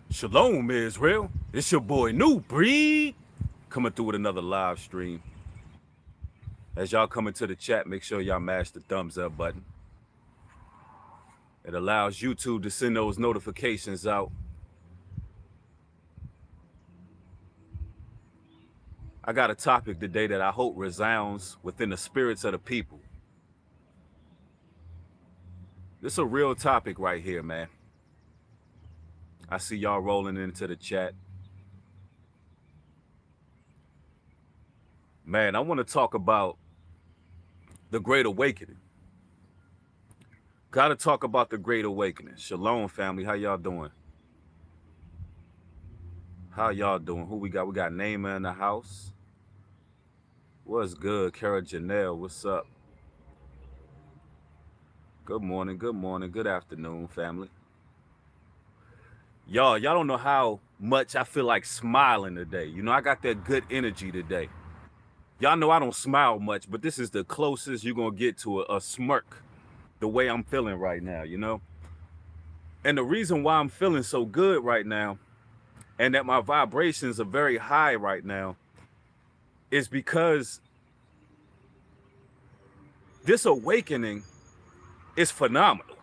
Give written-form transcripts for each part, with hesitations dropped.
Shalom, Israel. It's your boy New Breed coming through with another live stream. As y'all come into the chat, make sure y'all mash the thumbs up button. It allows YouTube to send those notifications out. I got a topic today that I hope resounds within the spirits of the people. This is a real topic right here, man. I see y'all rolling into the chat. Man, I want to talk about the Great Awakening. Got to talk about the Great Awakening. Shalom, family. How y'all doing? How y'all doing? Who we got? We got Naima in the house. What's good? Kara Janelle, what's up? Good morning, good afternoon, family. Y'all don't know how much I feel like smiling today. You know, I got that good energy today. Y'all know I don't smile much, but this is the closest you're going to get to a smirk, the way I'm feeling right now, you know? And the reason why I'm feeling so good right now and that my vibrations are very high right now is because this awakening is phenomenal.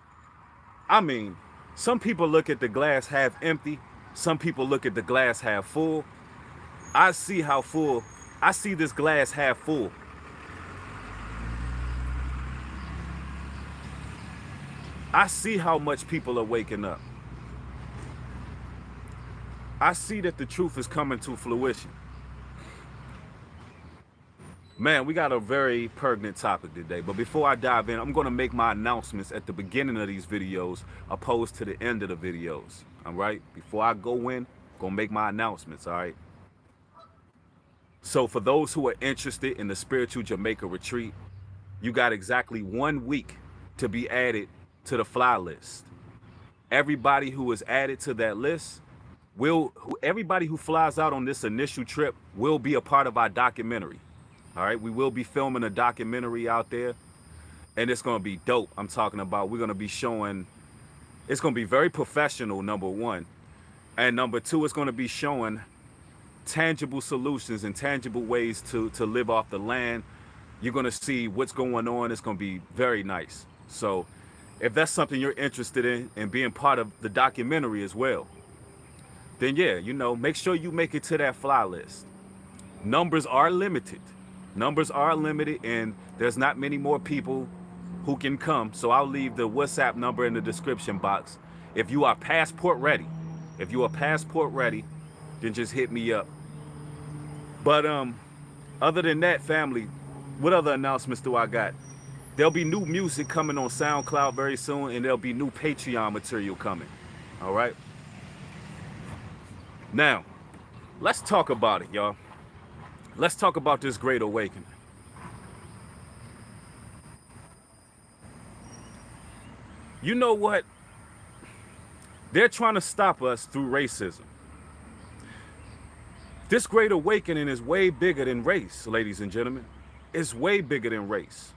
I mean, some people look at the glass half empty. Some people look at the glass half full. I see this glass half full. I see how much people are waking up. I see that the truth is coming to fruition. Man, we got a very pertinent topic today, but before I dive in, I'm going to make my announcements at the beginning of these videos opposed to the end of the videos, all right? Before I go in, I'm going to make my announcements, all right? So for those who are interested in the Spiritual Jamaica Retreat, you got exactly 1 week to be added to the fly list. Everybody who is added to that list everybody who flies out on this initial trip will be a part of our documentary. All right, we will be filming a documentary out there, and it's going to be dope. I'm talking about we're going to be showing, it's going to be very professional, number one. And number two, it's going to be showing tangible solutions and tangible ways to live off the land. You're going to see what's going on. It's going to be very nice. So if that's something you're interested in and being part of the documentary as well, then yeah, you know, make sure you make it to that fly list. Numbers are limited. Numbers are limited, and there's not many more people who can come. So I'll leave the WhatsApp number in the description box. If you are passport ready, then just hit me up. But other than that, family, what other announcements do I got? There'll be new music coming on SoundCloud very soon, and there'll be new Patreon material coming. All right. Now, let's talk about it, y'all. Let's talk about this Great Awakening. You know what? They're trying to stop us through racism. This Great Awakening is way bigger than race, ladies and gentlemen. It's way bigger than race.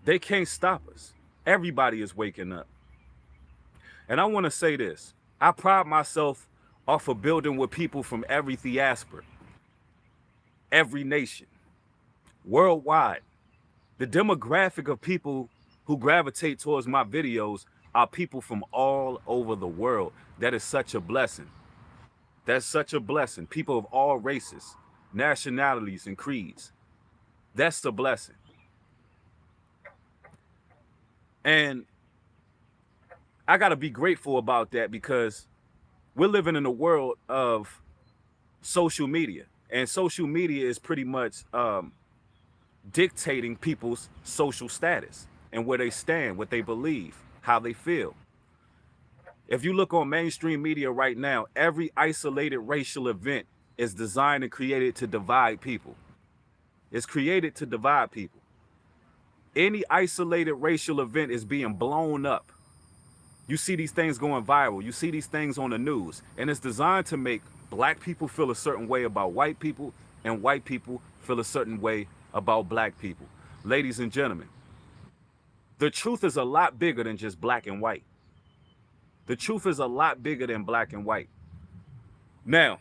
They can't stop us. Everybody is waking up. And I want to say this. I pride myself off of building with people from every diaspora, every nation, worldwide. The demographic of people who gravitate towards my videos are people from all over the world. That is such a blessing. That's such a blessing. People of all races, nationalities, and creeds. That's the blessing. And I got to be grateful about that because we're living in a world of social media, and social media is pretty much dictating people's social status and where they stand, what they believe, how they feel. If you look on mainstream media right now, every isolated racial event is designed and created to divide people. It's created to divide people. Any isolated racial event is being blown up. You see these things going viral. You see these things on the news. And it's designed to make black people feel a certain way about white people and white people feel a certain way about black people. Ladies and gentlemen, the truth is a lot bigger than just black and white. The truth is a lot bigger than black and white. Now,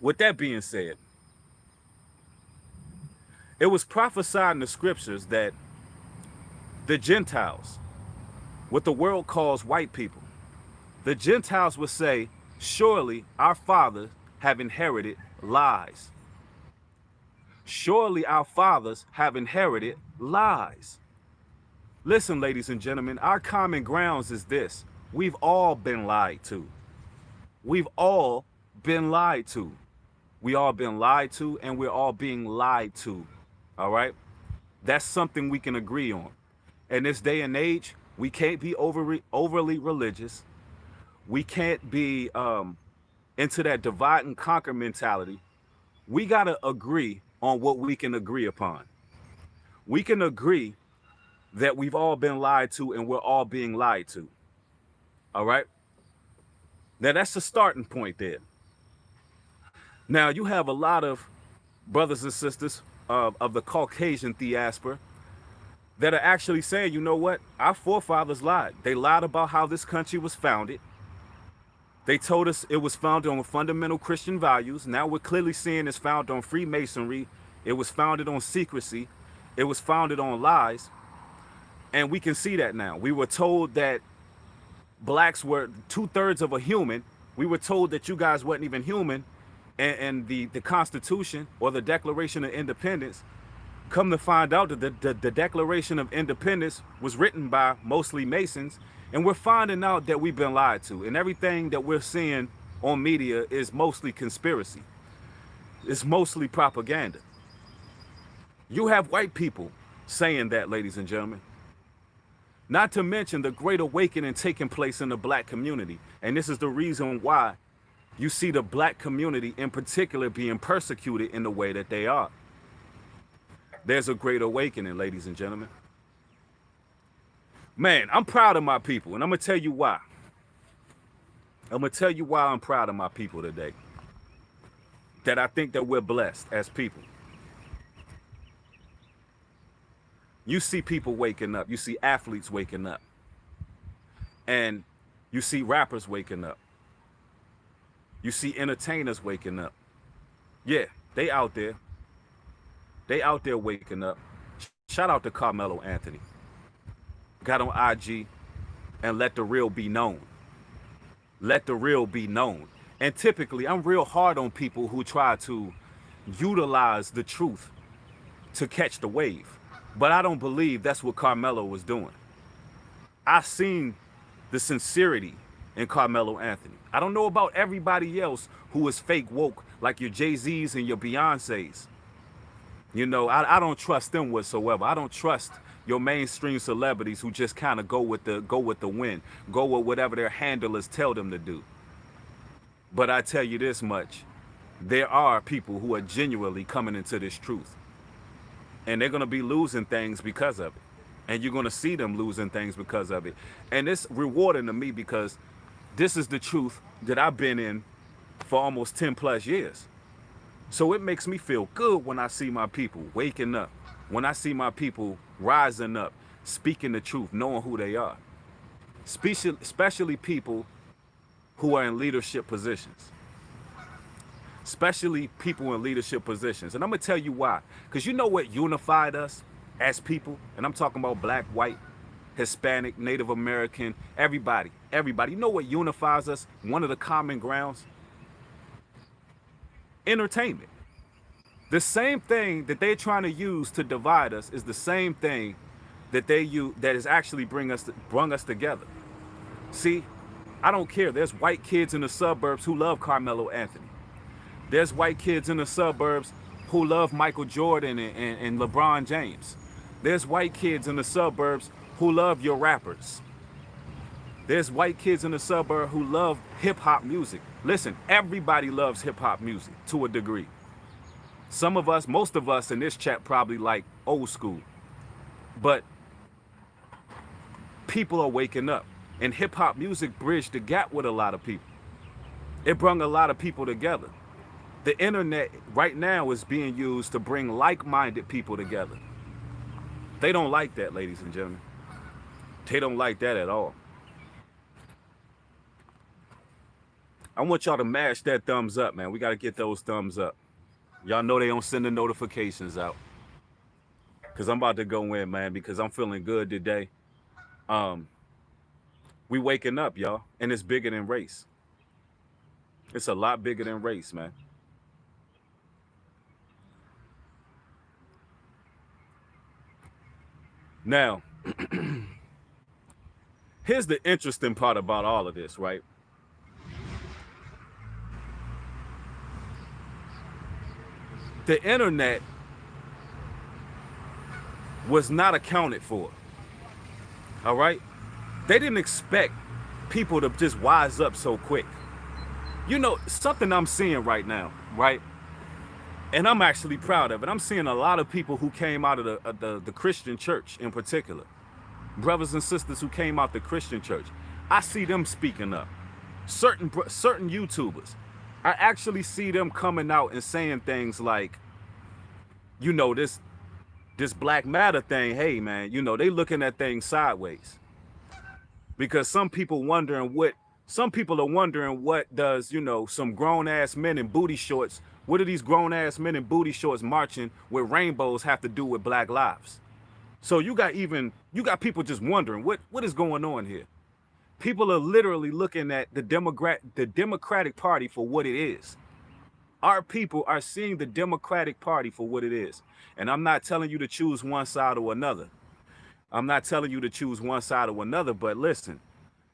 with that being said, it was prophesied in the scriptures that the Gentiles, what the world calls white people, the Gentiles would say, surely our fathers have inherited lies. Surely our fathers have inherited lies. Listen, ladies and gentlemen, our common grounds is this. We've all been lied to. We've all been lied to. We all been lied to, and we're all being lied to. All right? That's something we can agree on. In this day and age, we can't be overly religious. We can't be into that divide and conquer mentality. We got to agree on what we can agree upon. We can agree that we've all been lied to and we're all being lied to. All right? Now, that's the starting point there. Now, you have a lot of brothers and sisters of the Caucasian diaspora that are actually saying, you know what? Our forefathers lied. They lied about how this country was founded. They told us it was founded on fundamental Christian values. Now we're clearly seeing it's founded on Freemasonry. It was founded on secrecy. It was founded on lies. And we can see that now. We were told that blacks were 2/3 of a human. We were told that you guys weren't even human. And the Constitution or the Declaration of Independence, come to find out that the Declaration of Independence was written by mostly Masons. And we're finding out that we've been lied to. And everything that we're seeing on media is mostly conspiracy. It's mostly propaganda. You have white people saying that, ladies and gentlemen. Not to mention the great awakening taking place in the black community. And this is the reason why you see the black community in particular being persecuted in the way that they are. There's a great awakening, ladies and gentlemen. Man, I'm proud of my people, and I'm going to tell you why. I'm going to tell you why I'm proud of my people today. That I think that we're blessed as people. You see people waking up. You see athletes waking up. And you see rappers waking up. You see entertainers waking up. Yeah, they out there. They out there waking up. Shout out to Carmelo Anthony. Got on IG and let the real be known. Let the real be known. And typically, I'm real hard on people who try to utilize the truth to catch the wave. But I don't believe that's what Carmelo was doing. I've seen the sincerity in Carmelo Anthony. I don't know about everybody else who is fake woke, like your Jay-Z's and your Beyoncé's. You know, I don't trust them whatsoever. I don't trust your mainstream celebrities who just kind of go with the wind, go with whatever their handlers tell them to do. But I tell you this much, there are people who are genuinely coming into this truth. And they're going to be losing things because of it. And you're going to see them losing things because of it. And it's rewarding to me because this is the truth that I've been in for almost 10 plus years. So it makes me feel good when I see my people waking up, when I see my people rising up, speaking the truth, knowing who they are. Especially people who are in leadership positions. Especially people in leadership positions. And I'm going to tell you why. Because you know what unified us as people? And I'm talking about black, white, Hispanic, Native American, everybody. You know what unifies us? One of the common grounds? Entertainment. The same thing that they're trying to use to divide us is the same thing that they use that is actually brung us together. See, I don't care. There's white kids in the suburbs who love Carmelo Anthony. There's white kids in the suburbs who love Michael Jordan and LeBron James. There's white kids in the suburbs who love your rappers. There's white kids in the suburb who love hip-hop music. Listen, everybody loves hip-hop music to a degree. Some of us, most of us in this chat probably like old school. But people are waking up. And hip-hop music bridged the gap with a lot of people. It brought a lot of people together. The internet right now is being used to bring like-minded people together. They don't like that, ladies and gentlemen. They don't like that at all. I want y'all to mash that thumbs up, man. We got to get those thumbs up. Y'all know they don't send the notifications out. Because I'm about to go in, man, because I'm feeling good today. We waking up, y'all, and it's bigger than race. It's a lot bigger than race, man. Now, here's the interesting part about all of this, right? The internet was not accounted for. All right? They didn't expect people to just wise up so quick. You know, something I'm seeing right now, right? And I'm actually proud of it. I'm seeing a lot of people who came out of the Christian church in particular. Brothers and sisters who came out the Christian church. I see them speaking up. Certain YouTubers. I actually see them coming out and saying things like, you know, this Black Matter thing, hey man, you know, they looking at things sideways. Because some people are wondering what does, you know, some grown ass men in booty shorts, what do these grown ass men in booty shorts marching with rainbows have to do with Black lives? So you got people just wondering what is going on here. People are literally looking at the Democratic Party for what it is. Our people are seeing the Democratic Party for what it is. And I'm not telling you to choose one side or another. I'm not telling you to choose one side or another, but listen,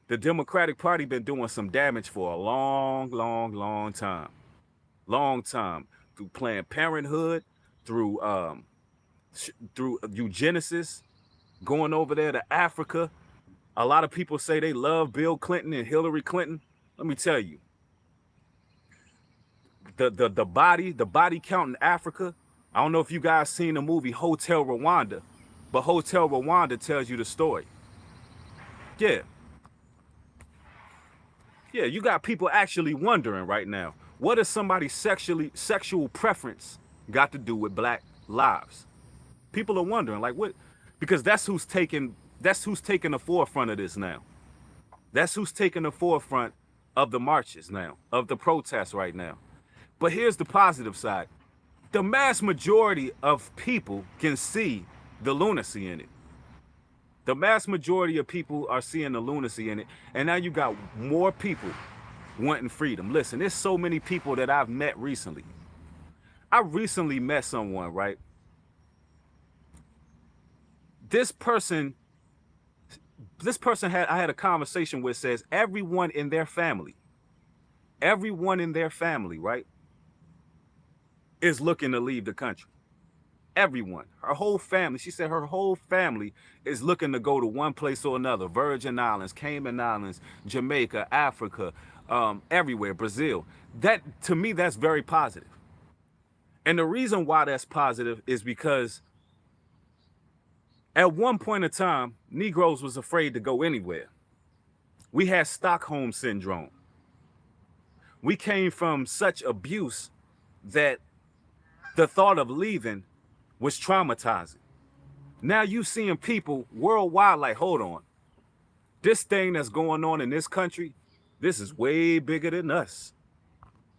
the Democratic Party been doing some damage for a long, long, long time. Long time. Through Planned Parenthood, through eugenesis, going over there to Africa. A lot of people say they love Bill Clinton and Hillary Clinton. Let me tell you, the body count in Africa. I don't know if you guys seen the movie Hotel Rwanda, but Hotel Rwanda tells you the story. Yeah, you got people actually wondering right now, what does somebody's sexual preference got to do with Black lives? People are wondering, like, what? Because that's who's taking the forefront of this now. That's who's taking the forefront of the marches now, of the protests right now. But here's the positive side. The mass majority of people can see the lunacy in it. The mass majority of people are seeing the lunacy in it. And now you got more people wanting freedom. Listen, there's so many people that I've met recently. I recently met someone, right? This person I had a conversation with says everyone in their family, right, is looking to leave the country. Everyone, her whole family, she said her whole family is looking to go to one place or another. Virgin Islands, Cayman Islands, Jamaica, Africa, everywhere, Brazil. That, to me, that's very positive. And the reason why that's positive is because at one point in time, Negroes was afraid to go anywhere. We had Stockholm syndrome. We came from such abuse that the thought of leaving was traumatizing. Now you seeing people worldwide like, hold on, this thing that's going on in this country, this is way bigger than us.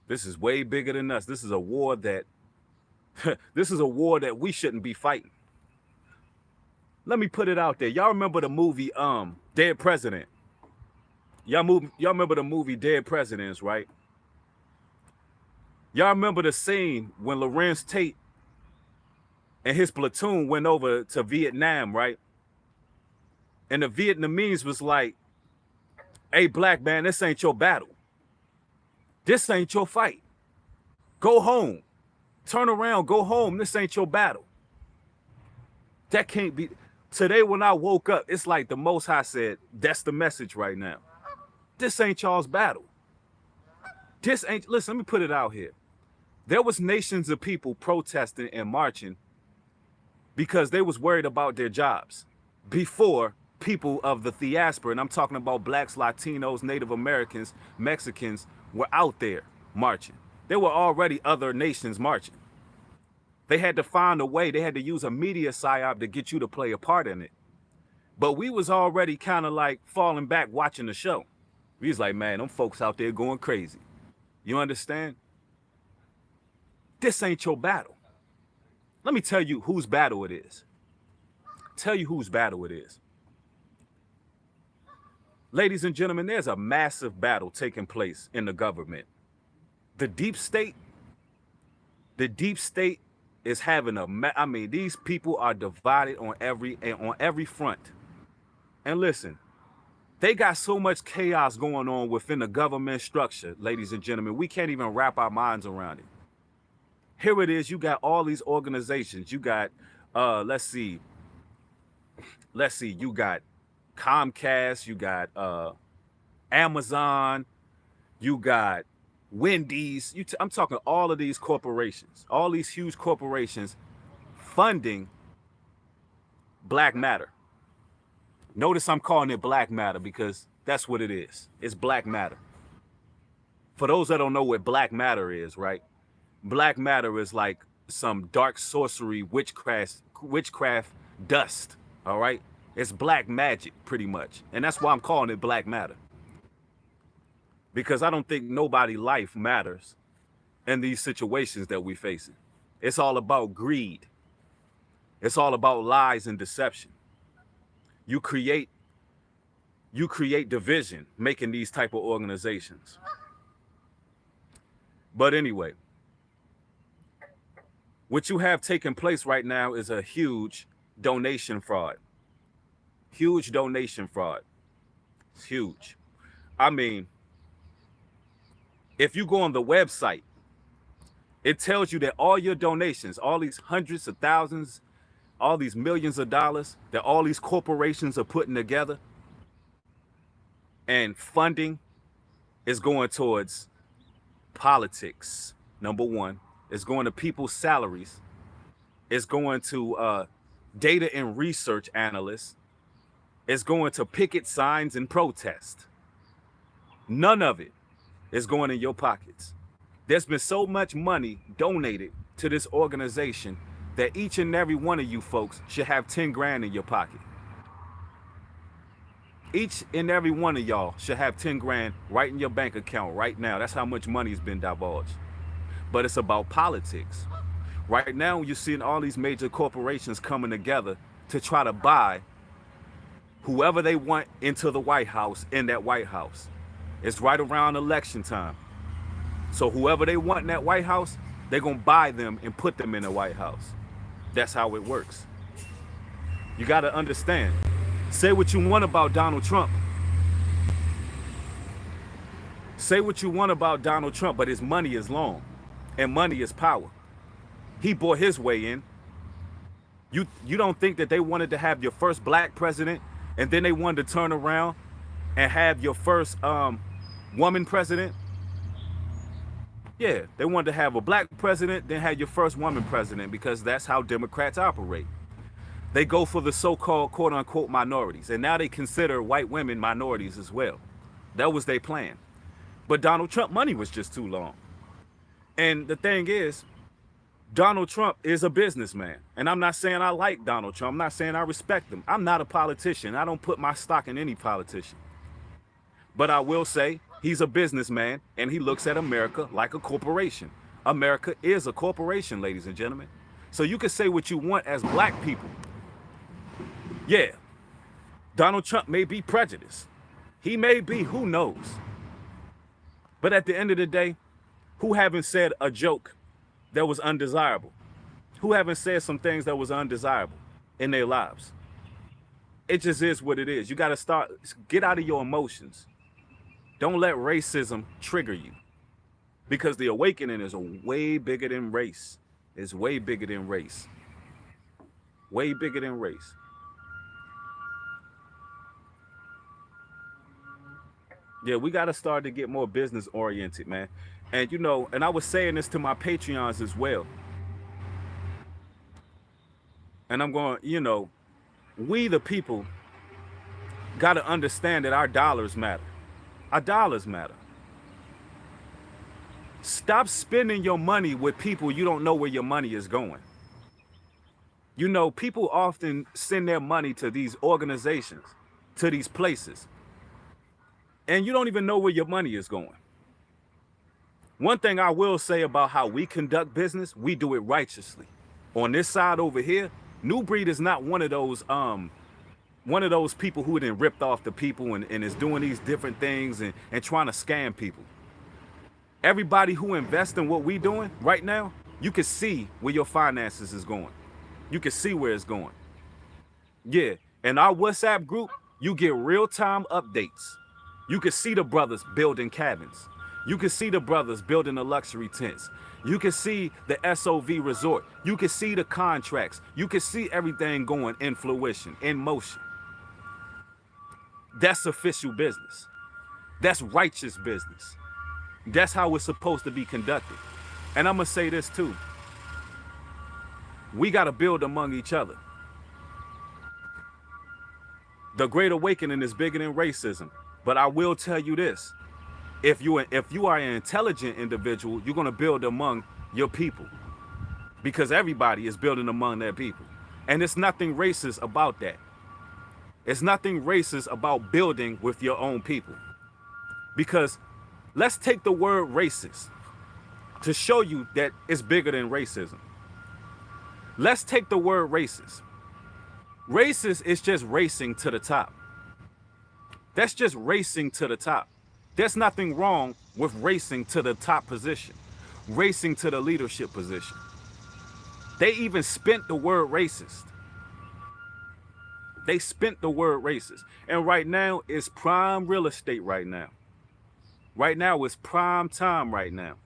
This is way bigger than us. This is a war that, this is a war that we shouldn't be fighting. Let me put it out there. Y'all remember the movie Dead President? Y'all remember the movie Dead Presidents, right? Y'all remember the scene when Lawrence Tate and his platoon went over to Vietnam, right? And the Vietnamese was like, hey, black man, this ain't your battle. This ain't your fight. Go home. Turn around, go home. This ain't your battle. That can't be. Today when I woke up, it's like the Most High said, that's the message right now. This ain't y'all's battle. This ain't, listen, let me put it out here. There was nations of people protesting and marching because they was worried about their jobs before people of the diaspora, and I'm talking about blacks, Latinos, Native Americans, Mexicans, were out there marching. There were already other nations marching. They had to find a way. They had to use a media psyop to get you to play a part in it. But we was already kind of like falling back watching the show. We was like, man, them folks out there going crazy. You understand? This ain't your battle. Let me tell you whose battle it is. Tell you whose battle it is. Ladies and gentlemen, there's a massive battle taking place in the government. The deep state is having I mean, these people are divided on every front. And listen, they got so much chaos going on within the government structure, ladies and gentlemen, we can't even wrap our minds around it. Here it is, you got all these organizations. You got, let's see, you got Comcast, you got Amazon, you got Wendy's. I'm talking all of these corporations, all these huge corporations funding Black Matter. Notice I'm calling it Black Matter because that's what it is. It's Black Matter. For those that don't know what Black Matter is, right? Black Matter is like some dark sorcery, witchcraft dust, all right? It's black magic, pretty much. And that's why I'm calling it Black Matter. Because I don't think nobody's life matters in these situations that we're facing. It's all about greed. It's all about lies and deception. You create division making these type of organizations. But anyway, what you have taking place right now is a huge donation fraud. Huge donation fraud. It's huge. I mean, if you go on the website, it tells you that all your donations, all these hundreds of thousands, all these millions of dollars that all these corporations are putting together and funding is going towards politics, number one. It's going to people's salaries. It's going to data and research analysts. It's going to picket signs and protest. None of it is going in your pockets. There's been so much money donated to this organization that each and every one of you folks should have 10 grand in your pocket. Each and every one of y'all should have 10 grand right in your bank account right now. That's how much money has been divulged. But it's about politics. Right now, you're seeing all these major corporations coming together to try to buy whoever they want into the White House in that White House. It's right around election time. So whoever they want in that White House, they're going to buy them and put them in the White House. That's how it works. You got to understand. Say what you want about Donald Trump. Say what you want about Donald Trump, but his money is long. And money is power. He bought his way in. You don't think that they wanted to have your first black president and then they wanted to turn around and have your first woman president? Yeah, they wanted to have a black president, then have your first woman president, because that's how Democrats operate. They go for the so-called quote-unquote minorities, and now they consider white women minorities as well. That was their plan. But Donald Trump money was just too long. And the thing is, Donald Trump is a businessman. And I'm not saying I like Donald Trump. I'm not saying I respect him. I'm not a politician. I don't put my stock in any politician. But I will say he's a businessman, and he looks at America like a corporation. America is a corporation, ladies and gentlemen. So you can say what you want as black people. Yeah, Donald Trump may be prejudiced. He may be, who knows? But at the end of the day, who haven't said a joke that was undesirable? Who haven't said some things that was undesirable in their lives? It just is what it is. You got to get out of your emotions. Don't let racism trigger you, because the awakening is way bigger than race. It's way bigger than race. Way bigger than race. Yeah, we got to start to get more business oriented, man. And, you know, and I was saying this to my Patreons as well. And I'm going, you know, we the people got to understand that our dollars matter. Our dollars matter. Stop spending your money with people you don't know where your money is going. You know, people often send their money to these organizations, to these places, and you don't even know where your money is going. One thing I will say about how we conduct business, we do it righteously. On this side over here, New Breed is not one of those people who then ripped off the people and is doing these different things and trying to scam people. Everybody who invests in what we doing right now, you can see where your finances is going. You can see where it's going. Yeah, in our WhatsApp group, you get real-time updates. You can see the brothers building cabins. You can see the brothers building the luxury tents. You can see the SOV resort. You can see the contracts. You can see everything going in fruition, in motion. That's official business. That's righteous business. That's how it's supposed to be conducted. And I'm going to say this too. We got to build among each other. The Great Awakening is bigger than racism. But I will tell you this. If you are an intelligent individual, you're going to build among your people. Because everybody is building among their people. And it's nothing racist about that. It's nothing racist about building with your own people. Because let's take the word racist to show you that it's bigger than racism. Let's take the word racist. Racist is just racing to the top. That's just racing to the top. There's nothing wrong with racing to the top position, racing to the leadership position. They even spent the word racist. They spent the word racist. And right now, it's prime real estate right now. Right now, it's prime time right now.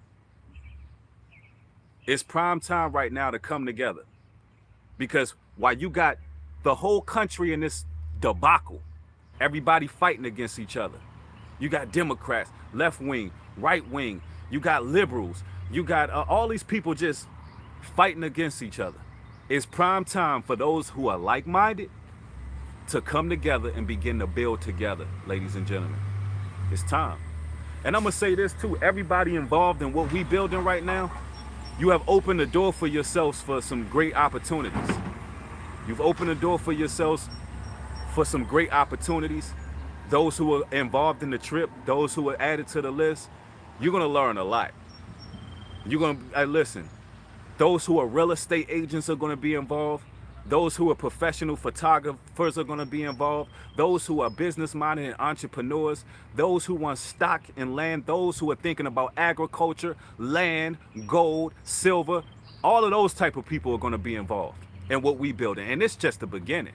It's prime time right now to come together. Because while you got the whole country in this debacle, everybody fighting against each other. You got Democrats, left wing, right wing. You got liberals. You got all these people just fighting against each other. It's prime time for those who are like-minded to come together and begin to build together, ladies and gentlemen. It's time. And I'm going to say this too. Everybody involved in what we building right now, you have opened the door for yourselves for some great opportunities. You've opened the door for yourselves for some great opportunities. Those who are involved in the trip, those who are added to the list, you're going to learn a lot. You're going to, listen, those who are real estate agents are going to be involved. Those who are professional photographers are going to be involved. Those who are business-minded and entrepreneurs. Those who want stock and land. Those who are thinking about agriculture, land, gold, silver. All of those type of people are going to be involved in what we building. And it's just the beginning.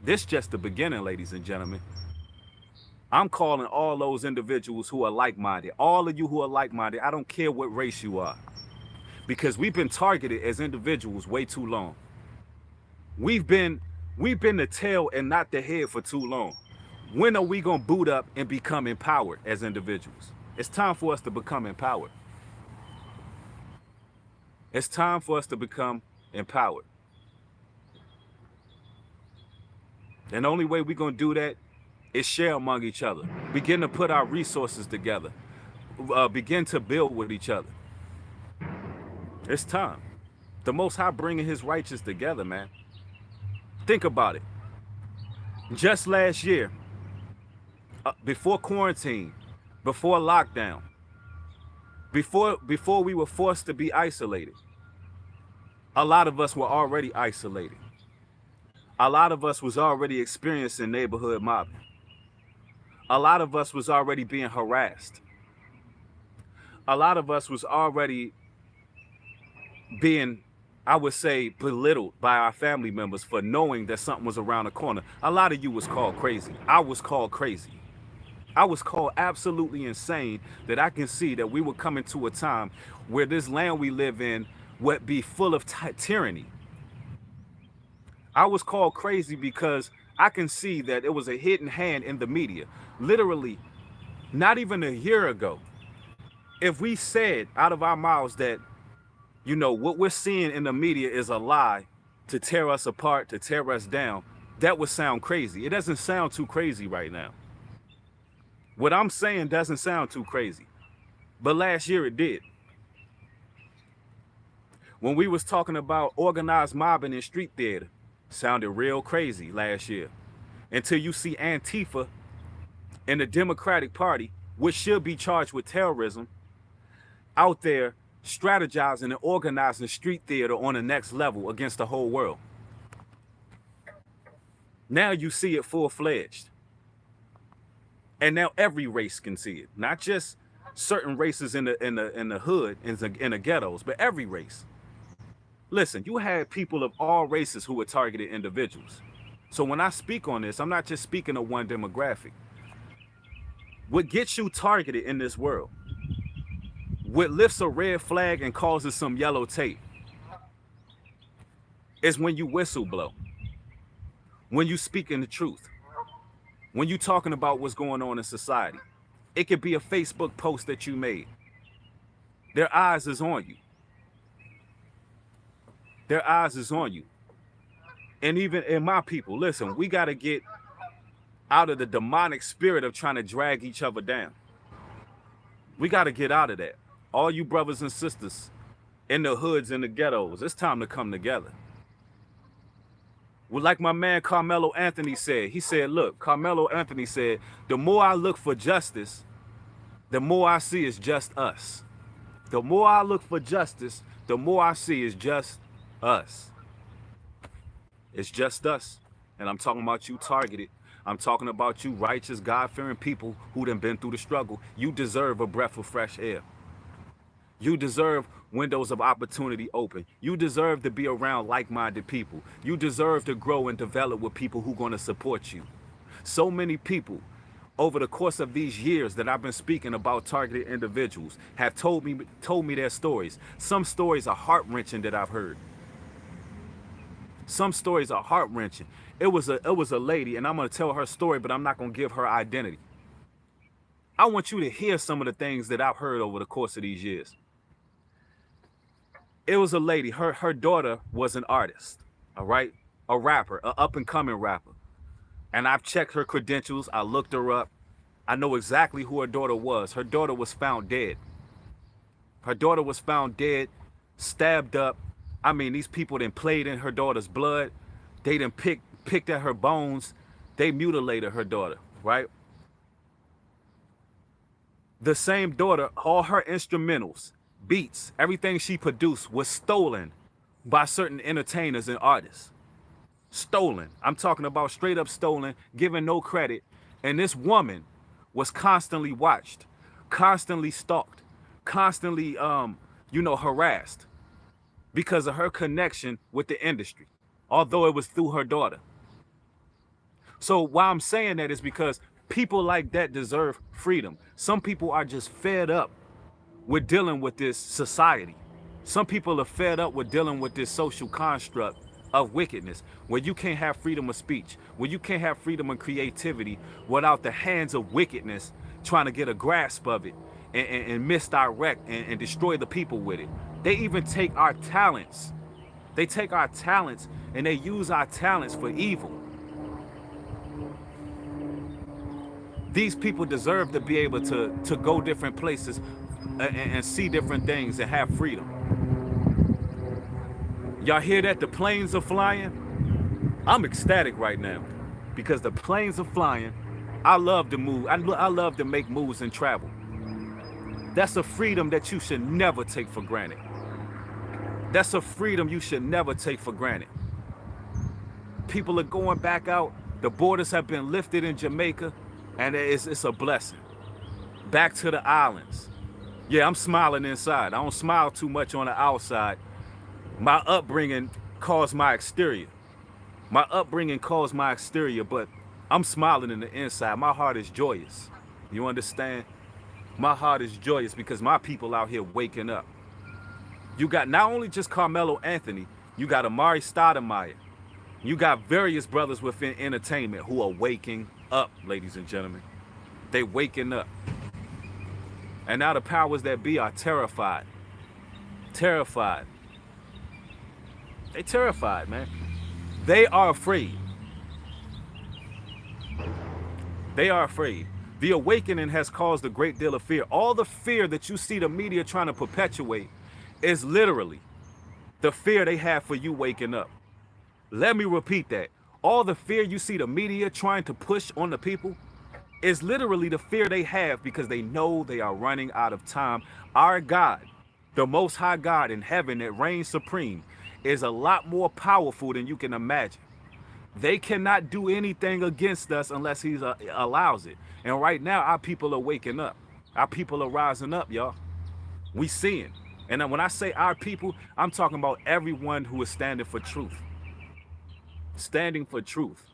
This just the beginning, ladies and gentlemen. I'm calling all those individuals who are like-minded. All of you who are like-minded, I don't care what race you are. Because we've been targeted as individuals way too long. We've been the tail and not the head for too long. When are we going to boot up and become empowered as individuals? It's time for us to become empowered. It's time for us to become empowered. And the only way we're going to do that is share among each other. Begin to put our resources together. Begin to build with each other. It's time. The Most High bringing his righteous together, man. Think about it. Just last year, before quarantine, before lockdown, before we were forced to be isolated, a lot of us were already isolated. A lot of us was already experiencing neighborhood mobbing. A lot of us was already being harassed. A lot of us was already being, I would say, belittled by our family members for knowing that something was around the corner. A lot of you was called crazy. I was called crazy. I was called absolutely insane that I can see that we were coming to a time where this land we live in would be full of tyranny. I was called crazy because I can see that it was a hidden hand in the media. Literally, not even a year ago, if we said out of our mouths that, you know, what we're seeing in the media is a lie to tear us apart, to tear us down, that would sound crazy. It doesn't sound too crazy right now. What I'm saying doesn't sound too crazy. But last year it did. When we was talking about organized mobbing in street theater, sounded real crazy last year. Until you see Antifa in the Democratic Party, which should be charged with terrorism, out there strategizing and organizing street theater on the next level against the whole world. Now you see it full-fledged. And now every race can see it, not just certain races in the hood, in the ghettos, but every race. Listen, you had people of all races who were targeted individuals. So when I speak on this, I'm not just speaking of one demographic. What gets you targeted in this world, what lifts a red flag and causes some yellow tape, is when you whistle blow, when you speaking the truth, when you talking about what's going on in society. It could be a Facebook post that you made. Their eyes is on you. Their eyes is on you. And even in my people, listen, we got to get out of the demonic spirit of trying to drag each other down. We got to get out of that. All you brothers and sisters in the hoods and the ghettos, it's time to come together. Well, like my man Carmelo Anthony said, he said, look, Carmelo Anthony said, the more I look for justice, the more I see is just us. The more I look for justice, the more I see is just us. It's just us. And I'm talking about you targeted. I'm talking about you righteous, God-fearing people who done been through the struggle. You deserve a breath of fresh air. You deserve windows of opportunity open. You deserve to be around like-minded people. You deserve to grow and develop with people who are going to support you. So many people over the course of these years that I've been speaking about targeted individuals have told me their stories. Some stories are heart-wrenching that I've heard. Some stories are heart-wrenching. It was a lady, and I'm going to tell her story, but I'm not going to give her identity. I want you to hear some of the things that I've heard over the course of these years. It was a lady, her daughter was an artist, all right? A rapper, an up-and-coming rapper. And I've checked her credentials. I looked her up. I know exactly who her daughter was. Her daughter was found dead. Her daughter was found dead, stabbed up. I mean, these people done played in her daughter's blood. They done picked at her bones. They mutilated her daughter, right? The same daughter, all her instrumentals, beats, everything she produced was stolen by certain entertainers and artists. Stolen. I'm talking about straight up stolen, given no credit. And this woman was constantly watched, constantly stalked, constantly, harassed because of her connection with the industry, although it was through her daughter. So why I'm saying that is because people like that deserve freedom. Some people are just fed up with dealing with this society. Some people are fed up with dealing with this social construct of wickedness, where you can't have freedom of speech, where you can't have freedom of creativity without the hands of wickedness trying to get a grasp of it and misdirect and destroy the people with it. They even take our talents. They take our talents and they use our talents for evil. These people deserve to be able to go different places and see different things and have freedom. Y'all hear that? The planes are flying. I'm ecstatic right now because the planes are flying. I love to move. I love to make moves and travel. That's a freedom that you should never take for granted. That's a freedom you should never take for granted. People are going back out. The borders have been lifted in Jamaica, and it's a blessing. Back to the islands. Yeah, I'm smiling inside. I don't smile too much on the outside. My upbringing caused my exterior. My upbringing caused my exterior, but I'm smiling in the inside. My heart is joyous. You understand? My heart is joyous because my people out here waking up. You got not only just Carmelo Anthony, you got Amari Stoudemire. You got various brothers within entertainment who are waking up, ladies and gentlemen. They waking up. And now the powers that be are terrified. Terrified. They terrified, man. They are afraid. They are afraid. The awakening has caused a great deal of fear. All the fear that you see the media trying to perpetuate is literally the fear they have for you waking up. Let me repeat that. All the fear you see the media trying to push on the people It's literally the fear they have because they know they are running out of time. Our God, the most high God in heaven that reigns supreme, is a lot more powerful than you can imagine. They cannot do anything against us unless he allows it. And right now, our people are waking up. Our people are rising up, y'all. We seeing. And then when I say our people, I'm talking about everyone who is standing for truth. Standing for truth.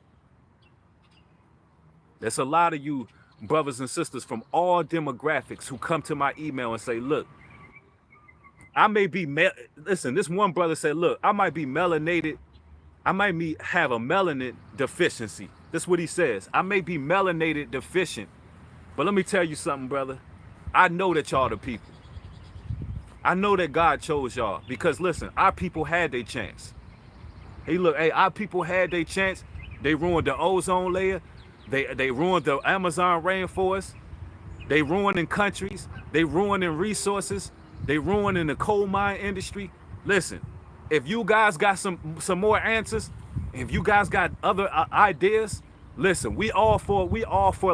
There's a lot of you brothers and sisters from all demographics who come to my email and say, look, I may be, listen, this one brother said, look, I might be melanated. I might have a melanin deficiency. That's what he says. I may be melanated deficient. But let me tell you something, brother. I know that y'all the people. I know that God chose y'all because listen, our people had their chance. Hey, look, hey, our people had their chance. They ruined the ozone layer. They ruined the Amazon rainforest. They ruining countries. They ruining resources. They ruining the coal mine industry. Listen, if you guys got some more answers, if you guys got other ideas, listen, we all for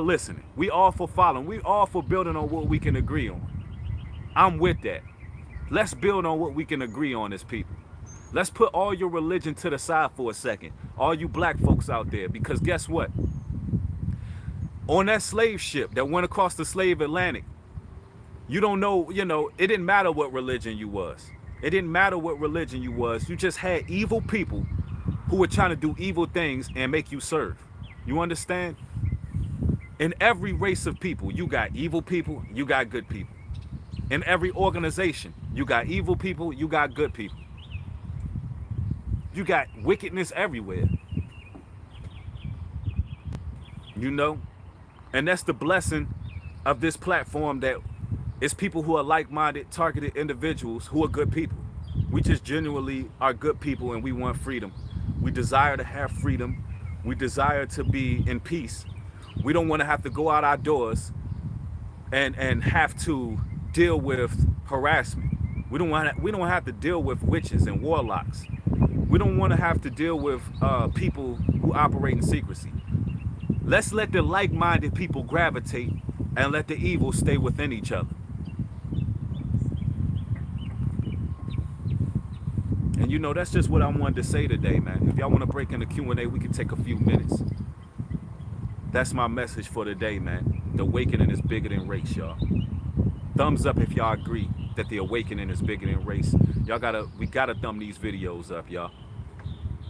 listening. We all for following. We all for building on what we can agree on. I'm with that. Let's build on what we can agree on as people. Let's put all your religion to the side for a second. All you black folks out there, because guess what? On that slave ship that went across the slave Atlantic, you don't know, it didn't matter what religion you was. It didn't matter what religion you was. You just had evil people who were trying to do evil things and make you serve. You understand? In every race of people, you got evil people, you got good people. In every organization, you got evil people, you got good people. You got wickedness everywhere. And that's the blessing of this platform, that it's people who are like-minded, targeted individuals who are good people. We just genuinely are good people and we want freedom. We desire to have freedom. We desire to be in peace. We don't want to have to go out our doors and have to deal with harassment. We don't have to deal with witches and warlocks. We don't want to have to deal with people who operate in secrecy. Let's let the like-minded people gravitate and let the evil stay within each other. And that's just what I wanted to say today, man. If y'all want to break in the Q&A, we can take a few minutes. That's my message for today, man. The awakening is bigger than race, y'all. Thumbs up if y'all agree that the awakening is bigger than race. We gotta thumb these videos up, y'all.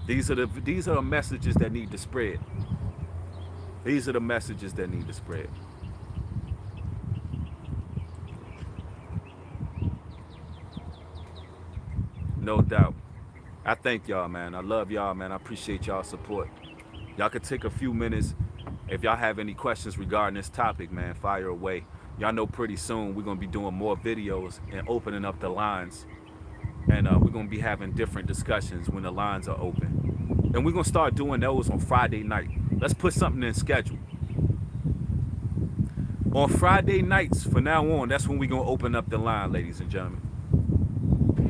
These are the messages that need to spread. These are the messages that need to spread. No doubt. I thank y'all, man. I love y'all, man. I appreciate y'all support. Y'all could take a few minutes. If y'all have any questions regarding this topic, man, fire away. Y'all know pretty soon we're going to be doing more videos and opening up the lines. And we're going to be having different discussions when the lines are open. And we're going to start doing those on Friday night. Let's put something in schedule. On Friday nights, from now on, that's when we're going to open up the line, ladies and gentlemen.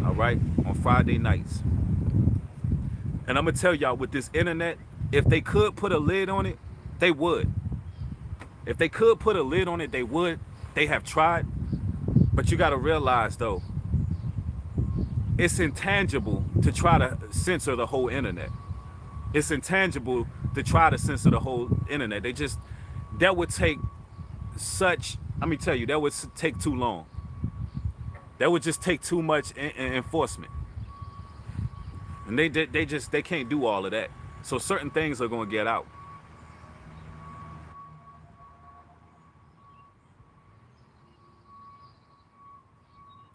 All right? On Friday nights. And I'm going to tell y'all, with this internet, if they could put a lid on it, they would. If they could put a lid on it, they would. They have tried. But you got to realize, though, it's intangible to try to censor the whole internet. It's intangible to try to censor the whole internet. That would take let me tell you, that would take too long. That would just take too much enforcement. And they can't do all of that. So certain things are going to get out.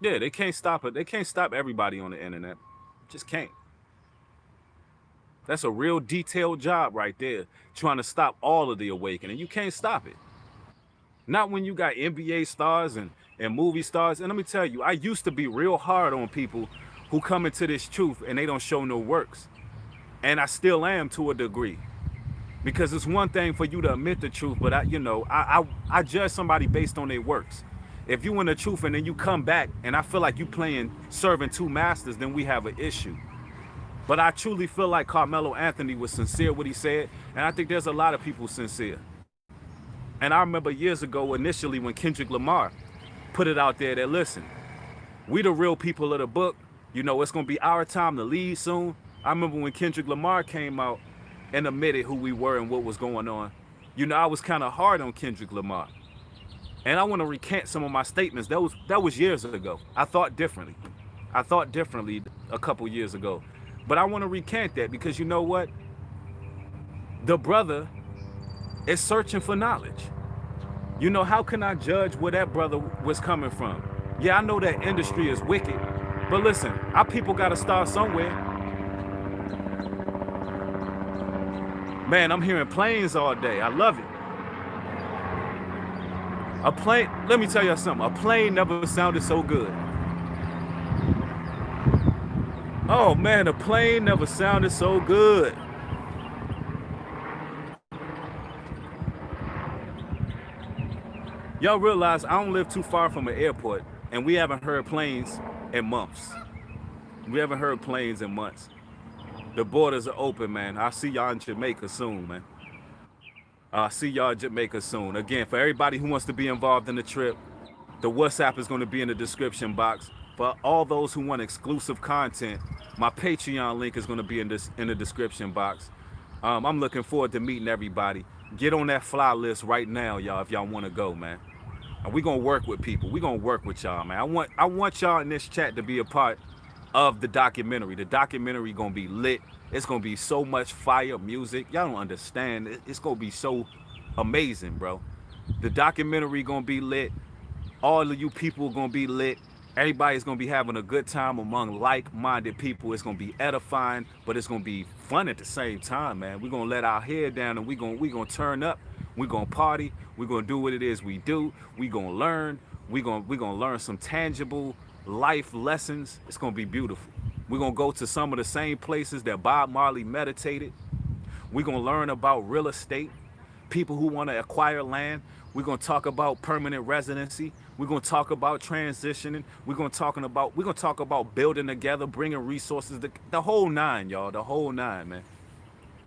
Yeah, they can't stop it. They can't stop everybody on the internet. Just can't. That's a real detailed job right there, trying to stop all of the awakening. You can't stop it. Not when you got NBA stars and movie stars. And let me tell you, I used to be real hard on people who come into this truth and they don't show no works. And I still am to a degree. Because it's one thing for you to admit the truth, but I judge somebody based on their works. If you in the truth and then you come back and I feel like you serving two masters, then we have an issue. But I truly feel like Carmelo Anthony was sincere what he said, and I think there's a lot of people sincere. And I remember years ago, initially, when Kendrick Lamar put it out there that, listen, we the real people of the book. You know, it's going to be our time to lead soon. I remember when Kendrick Lamar came out and admitted who we were and what was going on. You know, I was kind of hard on Kendrick Lamar. And I want to recant some of my statements. That was years ago. I thought differently. I thought differently a couple years ago. But I want to recant that because you know what? The brother is searching for knowledge. You know, how can I judge where that brother was coming from? Yeah, I know that industry is wicked, but listen, our people got to start somewhere. Man, I'm hearing planes all day. I love it. A plane, let me tell you something. A plane never sounded so good. Oh man, a plane never sounded so good. Y'all realize I don't live too far from an airport, and we haven't heard planes in months. We haven't heard planes in months. The borders are open, man. I'll see y'all in Jamaica soon, man. I'll see y'all in Jamaica soon. Again, for everybody who wants to be involved in the trip, the WhatsApp is going to be in the description box. For all those who want exclusive content, my Patreon link is going to be in the description box. I'm looking forward to meeting everybody. Get on that fly list right now, y'all, if y'all want to go, man. And we're going to work with people. We're going to work with y'all, man. I want y'all in this chat to be a part of the documentary. The documentary going to be lit. It's going to be so much fire music. Y'all don't understand. It's going to be so amazing, bro. The documentary going to be lit. All of you people are going to be lit. Everybody's going to be having a good time among like-minded people. It's going to be edifying, but it's going to be fun at the same time, man. We're going to let our hair down and we're going to turn up. We're going to party. We're going to do what it is we do. We're going to learn. We're going to learn some tangible life lessons. It's going to be beautiful. We're going to go to some of the same places that Bob Marley meditated. We're going to learn about real estate, people who want to acquire land. We're going to talk about permanent residency. We're going to talk about transitioning. We're going to talk about building together, bringing resources, the whole nine, y'all, the whole nine, man.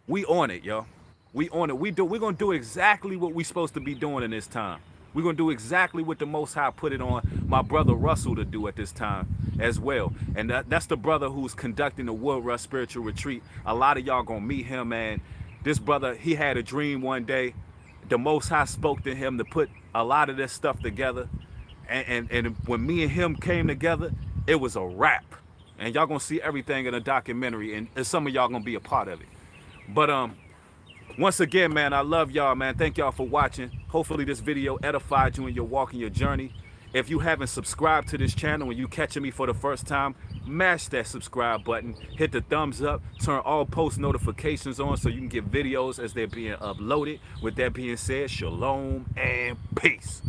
We on it, y'all. We on it. We're going to do exactly what we're supposed to be doing in this time. We're going to do exactly what the Most High put it on my brother Russell to do at this time as well. And that's the brother who's conducting the Wood Rush Spiritual Retreat. A lot of y'all going to meet him, man. This brother, he had a dream one day. The Most High spoke to him to put a lot of this stuff together. And when me and him came together, it was a wrap. And y'all going to see everything in the documentary. And some of y'all going to be a part of it. But once again, man, I love y'all, man. Thank y'all for watching. Hopefully this video edified you in your walk and your journey. If you haven't subscribed to this channel and you catching me for the first time, mash that subscribe button, hit the thumbs up, turn all post notifications on so you can get videos as they're being uploaded. With that being said, shalom and peace.